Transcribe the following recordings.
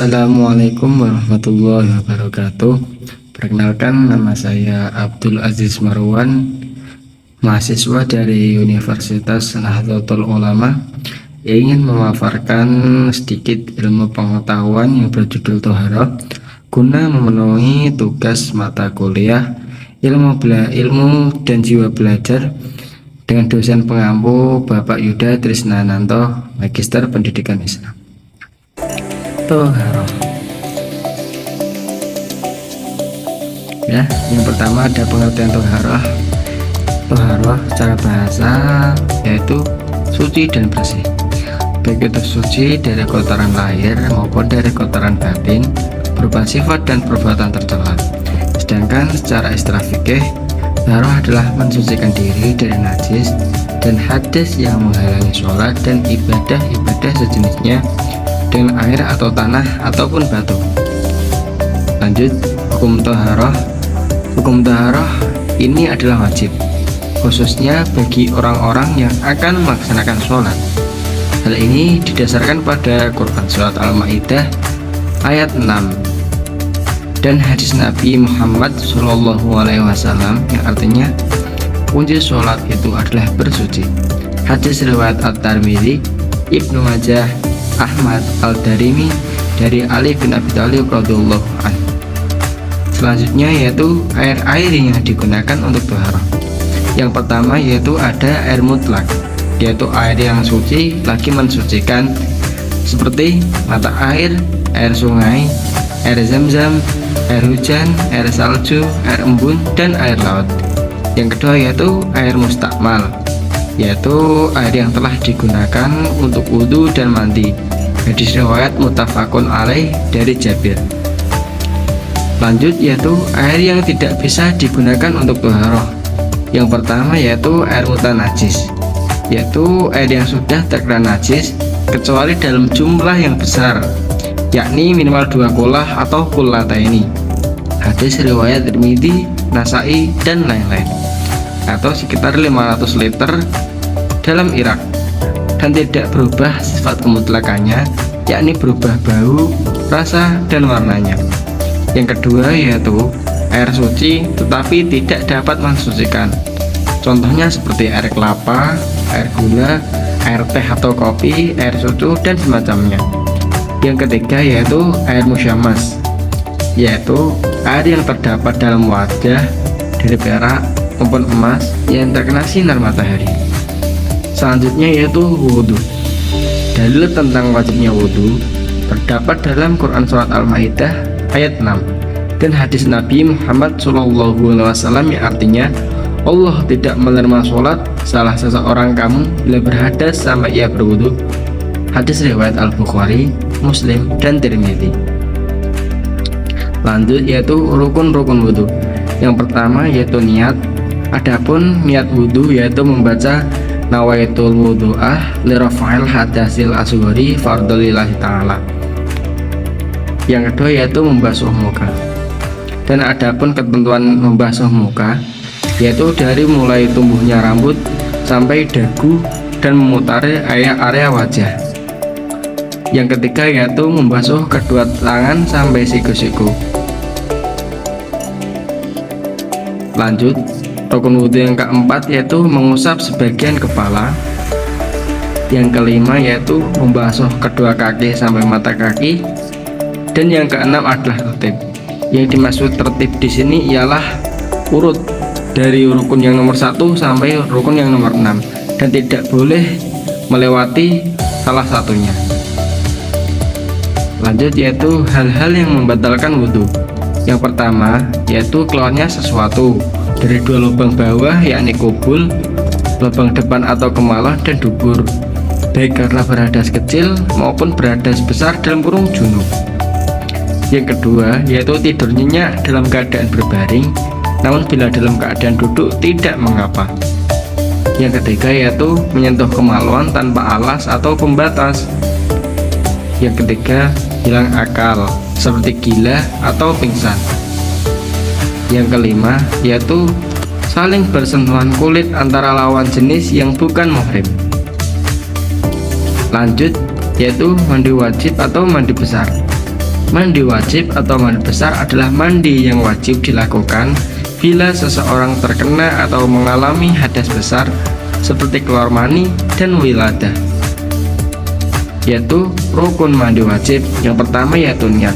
Assalamualaikum warahmatullahi wabarakatuh. Perkenalkan, nama saya Abdul Aziz Marwan, mahasiswa dari Universitas Nahdlatul Ulama, yang ingin memaparkan sedikit ilmu pengetahuan yang berjudul Toharoh guna memenuhi tugas mata kuliah ilmu dan jiwa belajar dengan dosen pengampu Bapak Yuda Trisnananto, Magister Pendidikan Islam. Toharoh. Ya, yang pertama ada pengertian toharoh. Toharoh secara bahasa yaitu suci dan bersih, baik itu suci dari kotoran lahir maupun dari kotoran batin berupa sifat dan perbuatan tercela. Sedangkan secara istilah fikih, toharoh adalah mensucikan diri dari najis dan hadas yang menghalangi sholat dan ibadah-ibadah sejenisnya dengan air atau tanah ataupun batu. Lanjut, hukum toharoh. Hukum toharoh ini adalah wajib, khususnya bagi orang-orang yang akan melaksanakan sholat. Hal ini didasarkan pada Quran Surat Al-Ma'idah ayat 6 dan hadis Nabi Muhammad SAW yang artinya kunci sholat itu adalah bersuci. Hadis riwayat At-Tirmidzi, Ibnu Majah, Ahmad, Al-Darimi dari Ali bin Abi Thalib radhiyallahu anhu. Selanjutnya yaitu air yang digunakan untuk toharoh. Yang pertama yaitu ada air mutlak, yaitu air yang suci lagi mensucikan, seperti mata air, air sungai, air zam-zam, air hujan, air salju, air embun, dan air laut. Yang kedua yaitu air mustakmal, yaitu air yang telah digunakan untuk wudhu dan mandi. Hadis riwayat muttafaqun alaih dari Jabir. Lanjut yaitu air yang tidak bisa digunakan untuk toharoh. Yang pertama yaitu air mutanajis, yaitu air yang sudah terkena najis kecuali dalam jumlah yang besar, yakni minimal 2 kulah atau kullataini. Hadis riwayat Tirmidzi, Nasai, dan lain-lain, atau sekitar 500 liter dalam Irak, dan tidak berubah sifat kemutlakannya, yakni berubah bau, rasa, dan warnanya. Yang kedua yaitu air suci tetapi tidak dapat mensucikan, contohnya seperti air kelapa, air gula, air teh atau kopi, air susu, dan semacamnya. Yang ketiga yaitu air musyamas, yaitu air yang terdapat dalam wadah dari perak maupun emas yang terkena sinar matahari. Selanjutnya yaitu wudhu. Dalil tentang wajibnya wudhu terdapat dalam Quran Surat Al-Ma'idah ayat 6 dan hadis Nabi Muhammad SAW yang artinya Allah tidak menerima sholat salah seseorang kamu bila berhadas sampai ia berwudhu. Hadis riwayat Al-Bukhari, Muslim, dan Tirmidzi. Lanjut yaitu rukun-rukun wudhu. Yang pertama yaitu niat. Adapun niat wudhu yaitu membaca nawaitul wudhu'ah lirafa'il hadasil asghari fardholillahi ta'ala. Yang kedua yaitu membasuh muka. Dan adapun ketentuan membasuh muka yaitu dari mulai tumbuhnya rambut sampai dagu dan memutari area wajah. Yang ketiga yaitu membasuh kedua tangan sampai siku-siku. Lanjut, rukun wudhu yang keempat yaitu mengusap sebagian kepala. Yang kelima yaitu membasuh kedua kaki sampai mata kaki. Dan yang keenam adalah tertib. Yang dimaksud tertib di sini ialah urut dari rukun yang nomor 1 sampai rukun yang nomor 6 dan tidak boleh melewati salah satunya. Lanjut yaitu hal-hal yang membatalkan wudhu. Yang pertama yaitu keluarnya sesuatu dari 2 lubang bawah, yakni kubul, lubang depan atau kemaluh, dan dubur, baik karena berhadas kecil maupun berhadas besar dalam kurung junub. Yang kedua yaitu tidur nyenyak dalam keadaan berbaring, namun bila dalam keadaan duduk tidak mengapa. Yang ketiga yaitu menyentuh kemaluan tanpa alas atau pembatas. Yang ketiga hilang akal seperti gila atau pingsan. Yang kelima yaitu saling bersentuhan kulit antara lawan jenis yang bukan muhrim. Lanjut yaitu mandi wajib atau mandi besar. Mandi wajib atau mandi besar adalah mandi yang wajib dilakukan bila seseorang terkena atau mengalami hadas besar seperti keluar mani dan wiladah. Yaitu rukun mandi wajib. Yang pertama yaitu niat.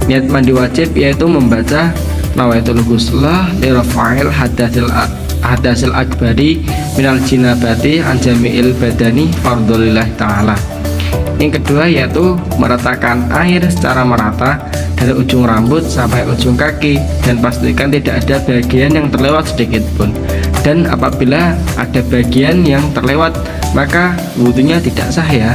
Niat mandi wajib yaitu membaca nawaitul ghuslah li rafa'il hadasil akbari minal jinabati an jami'il badani fardhulillah ta'ala. Yang kedua yaitu meratakan air secara merata dari ujung rambut sampai ujung kaki dan pastikan tidak ada bagian yang terlewat sedikit pun. Dan apabila ada bagian yang terlewat maka wudhunya tidak sah ya.